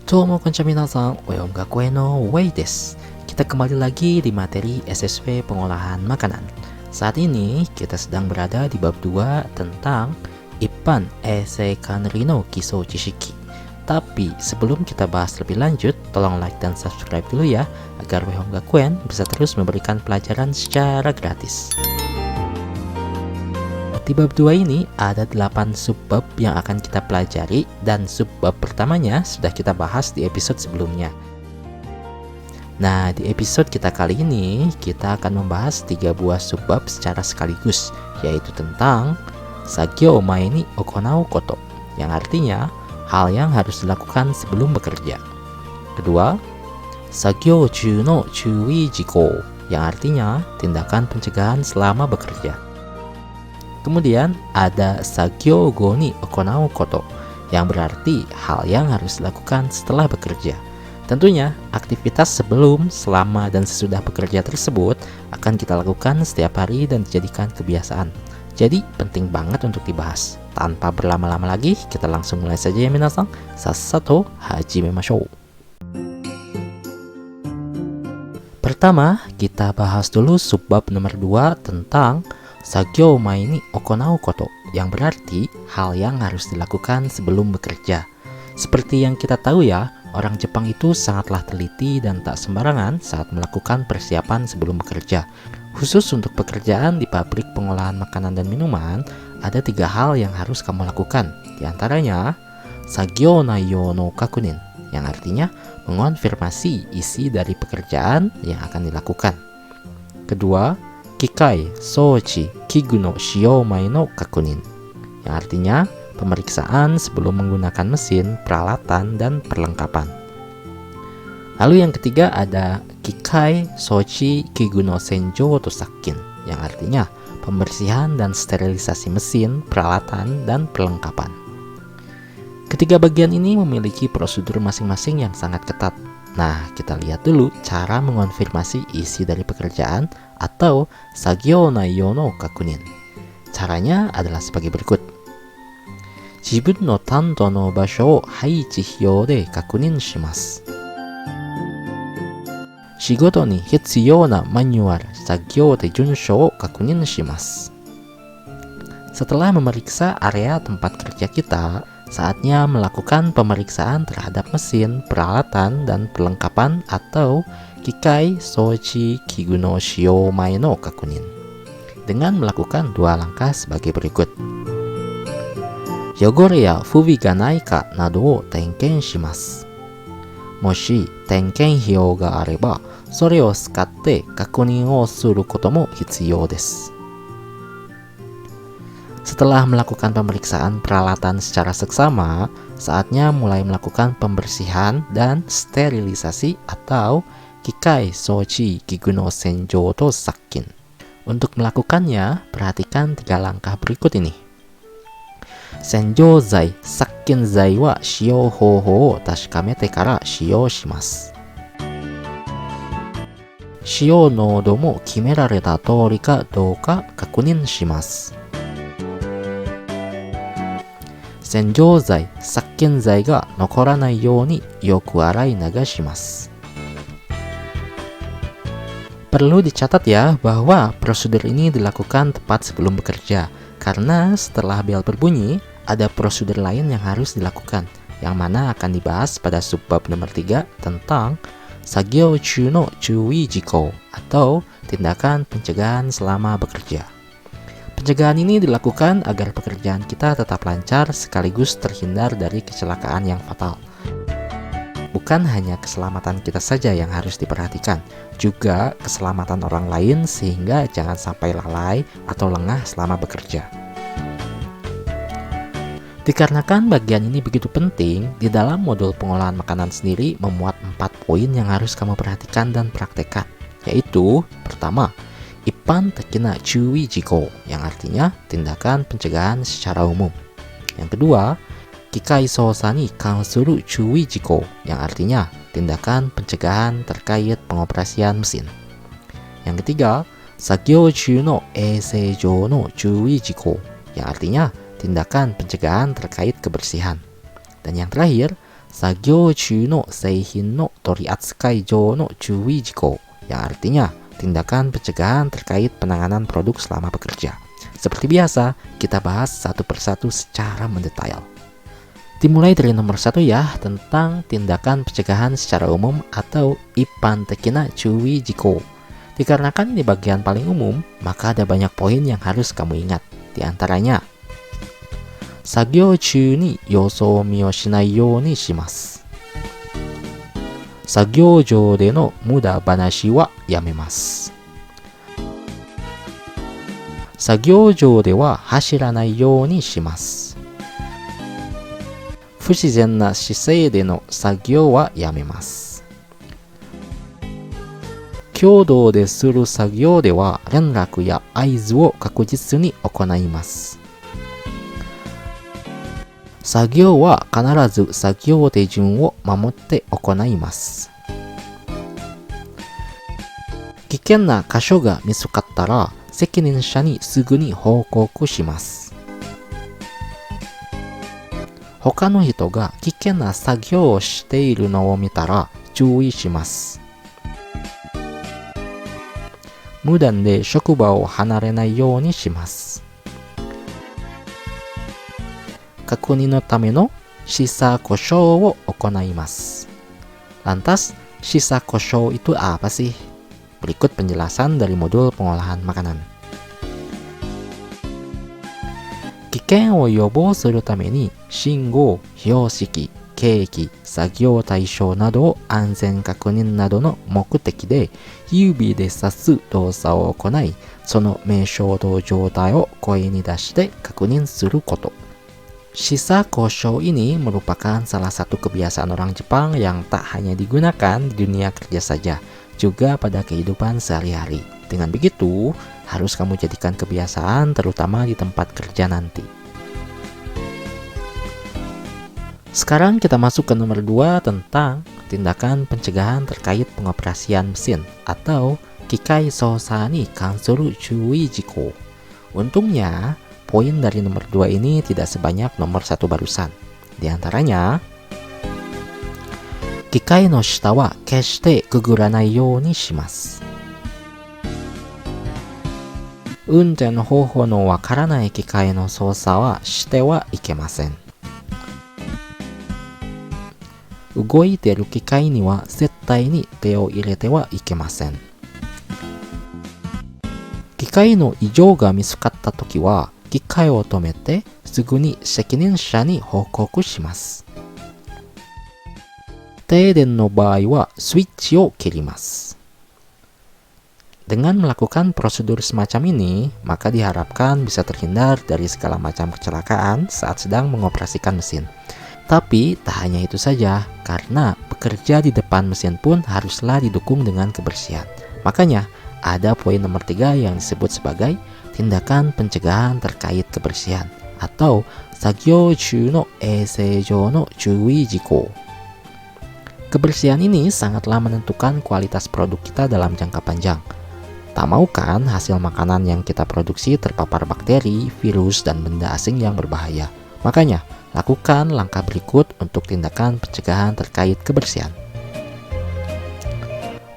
Domo konnichiwa minasan, Oyom Gakuen no Wei desu. Kita kembali lagi di materi SSW pengolahan makanan. Saat ini kita sedang berada di bab 2 tentang Ippan Eisei Kanri no Kiso Jishiki. Tapi sebelum kita bahas lebih lanjut, tolong like dan subscribe dulu ya, agar Oyom Gakuen bisa terus memberikan pelajaran secara gratis. Di bab 2 ini ada 8 subbab yang akan kita pelajari, dan subbab pertamanya sudah kita bahas di episode sebelumnya. Nah, di episode kita kali ini kita akan membahas 3 buah subbab secara sekaligus, yaitu tentang Sagyo mae ni okonau koto, yang artinya hal yang harus dilakukan sebelum bekerja. Kedua, Sagyo chū no chūi jiko, yang artinya tindakan pencegahan selama bekerja. Kemudian ada Sagyo go ni okonau koto, yang berarti hal yang harus dilakukan setelah bekerja. Tentunya aktivitas sebelum, selama, dan sesudah bekerja tersebut akan kita lakukan setiap hari dan dijadikan kebiasaan. Jadi penting banget untuk dibahas. Tanpa berlama-lama lagi, kita langsung mulai saja ya minasan. Sassato hajimemashou. Pertama, kita bahas dulu subbab nomor 2 tentang Sagyo mae ni okonau koto, yang berarti hal yang harus dilakukan sebelum bekerja. Seperti yang kita tahu ya, orang Jepang itu sangatlah teliti dan tak sembarangan saat melakukan persiapan sebelum bekerja. Khusus untuk pekerjaan di pabrik pengolahan makanan dan minuman, ada 3 hal yang harus kamu lakukan. Di antaranya, Sagyo naiyo no kakunin, yang artinya mengonfirmasi isi dari pekerjaan yang akan dilakukan. Kedua, Kikai, Sochi, Kigu no shiyou mae no kakunin, yang artinya pemeriksaan sebelum menggunakan mesin, peralatan, dan perlengkapan. Lalu yang ketiga ada Kikai, Sochi, Kigu no senjou to sakkin, yang artinya pembersihan dan sterilisasi mesin, peralatan, dan perlengkapan. Ketiga bagian ini memiliki prosedur masing-masing yang sangat ketat. Nah, kita lihat dulu cara mengonfirmasi isi dari pekerjaan atau Sagyo naiyo no kakunin. Caranya adalah sebagai berikut. Jibun no tando no basho o haichi hiyou de kakunin shimasu. Shigoto ni hitsuyou na manual sagyo de junsho o kakunin shimasu. Setelah memeriksa area tempat kerja kita, saatnya melakukan pemeriksaan terhadap mesin, peralatan, dan perlengkapan atau Kikai, Sochi, Kigu no shiyou mae no kakunin, dengan melakukan 2 langkah sebagai berikut. Yogore ya fubi ga nai ka nado o tenken shimasu. Moshi tenken hiyou ga areba, sore o tsukatte kakunin o suru koto mo hitsuyou desu. Setelah melakukan pemeriksaan peralatan secara seksama, saatnya mulai melakukan pembersihan dan sterilisasi atau Kikai, Sochi, Kigu no senjou to sakkin. Untuk melakukannya, perhatikan 3 langkah berikut ini. Senjou zai, sakkin zai wa shiyou hoho o tashikamete kara shiyou shimasu. Shiyou noudo mo kimerareta toori ka dou ka kakunin shimasu. Senjou zai, sakkin zai ga nokoranai you ni yoku arai nagashimasu. Perlu dicatat ya bahwa prosedur ini dilakukan tepat sebelum bekerja, karena setelah bel berbunyi, ada prosedur lain yang harus dilakukan, yang mana akan dibahas pada subbab nomor 3 tentang Sagyo chū no chūi jiko, atau tindakan pencegahan selama bekerja. Pencegahan ini dilakukan agar pekerjaan kita tetap lancar sekaligus terhindar dari kecelakaan yang fatal. Bukan hanya keselamatan kita saja yang harus diperhatikan, juga keselamatan orang lain sehingga jangan sampai lalai atau lengah selama bekerja. Dikarenakan bagian ini begitu penting, di dalam modul pengolahan makanan sendiri memuat 4 poin yang harus kamu perhatikan dan praktekkan, yaitu pertama, Ippan tekina chūi jiko, yang artinya tindakan pencegahan secara umum. Yang kedua, Kikai sousa ni kansuru chūi jiko, yang artinya tindakan pencegahan terkait pengoperasian mesin. Yang ketiga, Sagyo chū no eisei jou no chūi jiko, yang artinya tindakan pencegahan terkait kebersihan. Dan yang terakhir, Sagyo chu no seihin no toriatsukai jo no chui jiko, yang artinya tindakan pencegahan terkait penanganan produk selama bekerja. Seperti biasa, kita bahas satu persatu secara mendetail. Dimulai dari nomor 1 ya, tentang tindakan pencegahan secara umum atau ipan tekina chui jiko. Dikarenakan ini bagian paling umum, maka ada banyak poin yang harus kamu ingat. Di antaranya, Sagyo chu ni yosomi o shinai you ni shimasu. Sagyo jou de no muda banashi wa yamemasu. Sagyo jou de wa hashiranai you ni shimasu. 不自然な姿勢での作業はやめます。共同でする作業では連絡や合図を確実に行います。作業は必ず作業手順を守って行います。危険な箇所が見つかったら責任者にすぐに報告します。他の人が危険な作業をしているのを見たら注意します。無断で職場を離れないようにします。確認のためのsisa koshoを行います。Lantas, sisa kosho itu apa sih? Berikut penjelasan dari modul pengolahan makanan. 危険を予防するために信号、標識、計器、作業対象などを安全確認などの目的で指で指す動作を行い、その名称と状態を声に出して確認すること。Sisa kosho ini merupakan salah satu kebiasaan orang Jepang yang tak hanya digunakan di dunia kerja saja, juga pada kehidupan sehari-hari. Dengan begitu, harus kamu jadikan kebiasaan terutama di tempat kerja nanti. Sekarang kita masuk ke nomor 2 tentang tindakan pencegahan terkait pengoperasian mesin atau kikai sosa ni kansuru chui jiko. Untungnya, poin dari nomor 2 ini tidak sebanyak nomor 1 barusan. Di antaranya, kikai no shita wa keshite kuguranai you ni shimasu. 運転方法のわからない機械の操作はしてはいけません。動いている機械には絶対に手を入れてはいけません。機械の異常が見つかったときは、機械を止めてすぐに責任者に報告します。停電の場合はスイッチを切ります。Dengan melakukan prosedur semacam ini, maka diharapkan bisa terhindar dari segala macam kecelakaan saat sedang mengoperasikan mesin. Tapi tak hanya itu saja, karena bekerja di depan mesin pun haruslah didukung dengan kebersihan. Makanya, ada poin nomor 3 yang disebut sebagai tindakan pencegahan terkait kebersihan atau sagyo chu no eiseijo no chui jiko. Kebersihan ini sangatlah menentukan kualitas produk kita dalam jangka panjang. Tak mau kan hasil makanan yang kita produksi terpapar bakteri, virus, dan benda asing yang berbahaya. Makanya, lakukan langkah berikut untuk tindakan pencegahan terkait kebersihan.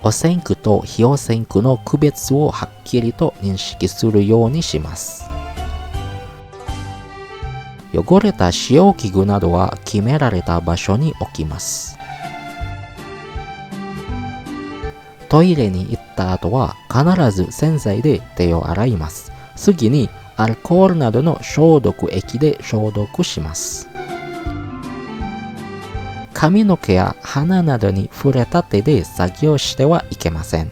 Osenku to hyosenku no kubetsu wo hakkiri to ninshiki suru you ni shimasu. 汚れた使用器具などは決められた場所に置きます。トイレに行った後は必ず洗剤で手を洗います。次にアルコールなどの消毒液で消毒します。髪の毛や鼻などに触れた手で作業してはいけません。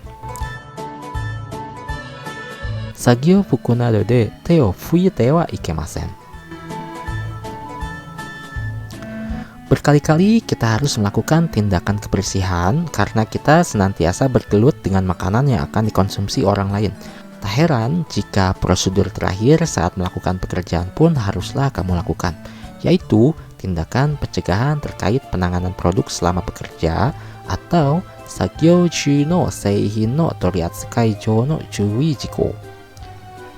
作業服などで手を拭いてはいけません。Berkali-kali kita harus melakukan tindakan kebersihan karena kita senantiasa bergelut dengan makanan yang akan dikonsumsi orang lain. Tak heran jika prosedur terakhir saat melakukan pekerjaan pun haruslah kamu lakukan, yaitu tindakan pencegahan terkait penanganan produk selama bekerja atau sagyo chu no seihin no toriatsukai jo no chui jiko.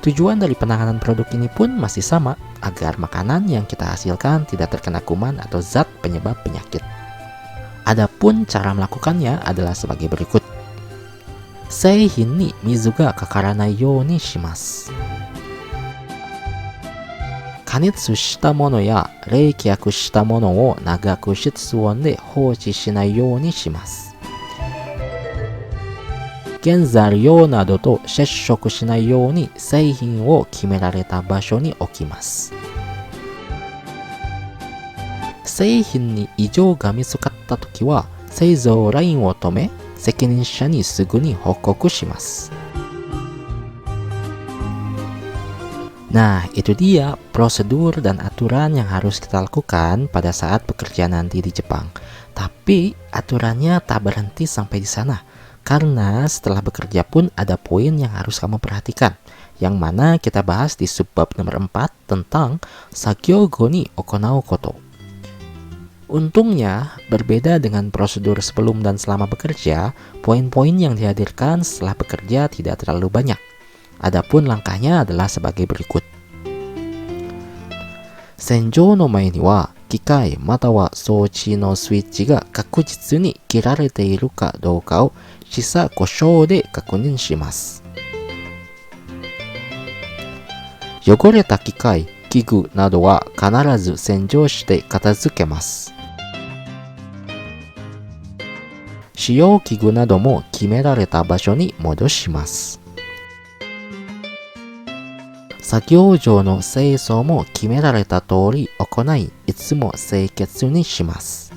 Tujuan dari penanganan produk ini pun masih sama, agar makanan yang kita hasilkan tidak terkena kuman atau zat penyebab penyakit. Adapun cara melakukannya adalah sebagai berikut. Seihin ni mizu ga kakaranai you ni shimasu. Kanetsu shita mono ya reikyaku shita mono wo nagaku shitsu on de hochi shinai you ni shimasu. Genzaryo nado to sesshoku shinai you ni seihin wo kimerareta basho ni okimasu. 製品に異常が見つかったときは製造ラインを止め責任者にすぐに報告します。Nah, itu dia prosedur dan aturan yang harus kita lakukan pada saat bekerja nanti di Jepang. Tapi aturannya tak berhenti sampai di sana. Karena setelah bekerja pun ada poin yang harus kamu perhatikan. Yang mana kita bahas di subbab nomor 4 tentang Sagyo go ni okonau koto. Untungnya, berbeda dengan prosedur sebelum dan selama bekerja, poin-poin yang dihadirkan setelah bekerja tidak terlalu banyak. Adapun langkahnya adalah sebagai berikut. Senjou no mae ni wa, kikai matawa souchi no switch ga kakujitsu ni kirarete iru ka douka o shisa koshou de kakunin shimasu. Yogoreta kikai, kigu nado wa kanarazu senjou shite katazuke-masu. 使用器具なども決められた場所に戻します。作業場の清掃も決められた通り行い、いつも清潔にします。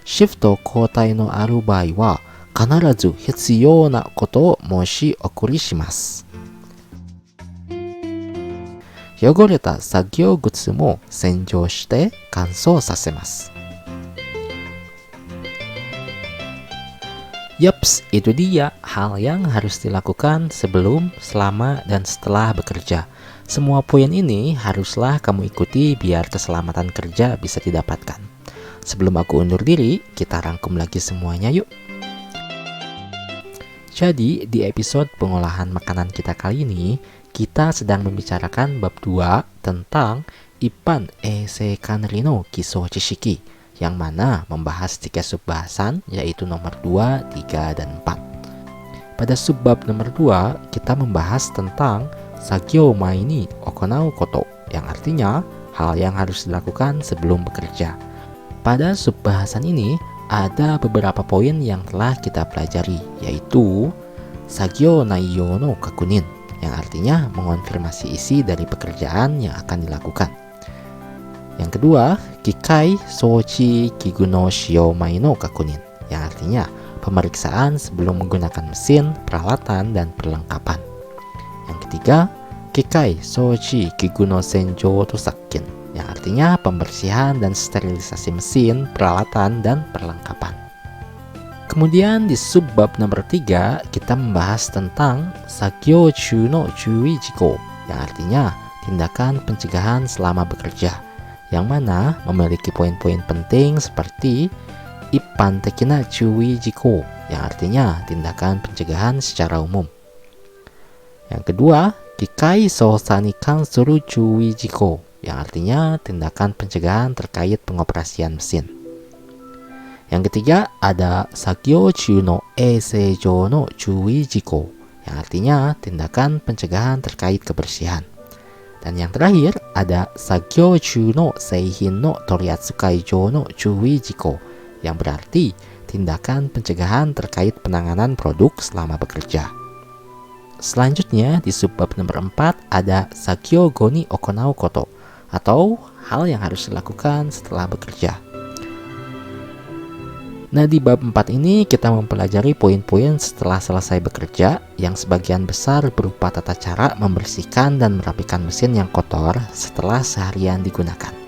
シフト交代のある場合は、必ず必要なことを申し送りします。汚れた作業靴も洗浄して乾燥させます。Yaps, itu dia hal yang harus dilakukan sebelum, selama, dan setelah bekerja. Semua poin ini haruslah kamu ikuti biar keselamatan kerja bisa didapatkan. Sebelum aku undur diri, kita rangkum lagi semuanya yuk. Jadi, di episode pengolahan makanan kita kali ini, kita sedang membicarakan bab 2 tentang Ippan Eisei Kanri no Kiso Chishiki, yang mana membahas 3 subbahasan, yaitu nomor 2, 3, dan 4. Pada subbab nomor 2, kita membahas tentang Sagyo mai ni okonau koto, yang artinya hal yang harus dilakukan sebelum bekerja. Pada subbahasan ini, ada beberapa poin yang telah kita pelajari, yaitu Sagyo naiyo no kakunin, yang artinya mengonfirmasi isi dari pekerjaan yang akan dilakukan. Yang kedua, kikai sochi kigu no shio mai no kakunin, yang artinya pemeriksaan sebelum menggunakan mesin, peralatan, dan perlengkapan. Yang ketiga, kikai sochi kigu no senjou tosakken, yang artinya pembersihan dan sterilisasi mesin, peralatan, dan perlengkapan. Kemudian di subbab nomor 3, kita membahas tentang Sagyo chu no chui jiko, yang artinya tindakan pencegahan selama bekerja, yang mana memiliki poin-poin penting seperti Ippan tekina chui jiko, yang artinya tindakan pencegahan secara umum. Yang kedua, kikai sousa ni kansuru chui jiko, yang artinya tindakan pencegahan terkait pengoperasian mesin. Yang ketiga, ada Sagyo chu no eisei-jou no chui jiko, yang artinya tindakan pencegahan terkait kebersihan. Dan yang terakhir, ada Sagyo chu no seihin no toriatsukai-jou no chui jiko, yang berarti tindakan pencegahan terkait penanganan produk selama bekerja. Selanjutnya, di subbab nomor 4 ada Sagyo go ni okonau koto, atau hal yang harus dilakukan setelah bekerja. Nah, di bab 4 ini kita mempelajari poin-poin setelah selesai bekerja, yang sebagian besar berupa tata cara membersihkan dan merapikan mesin yang kotor setelah seharian digunakan.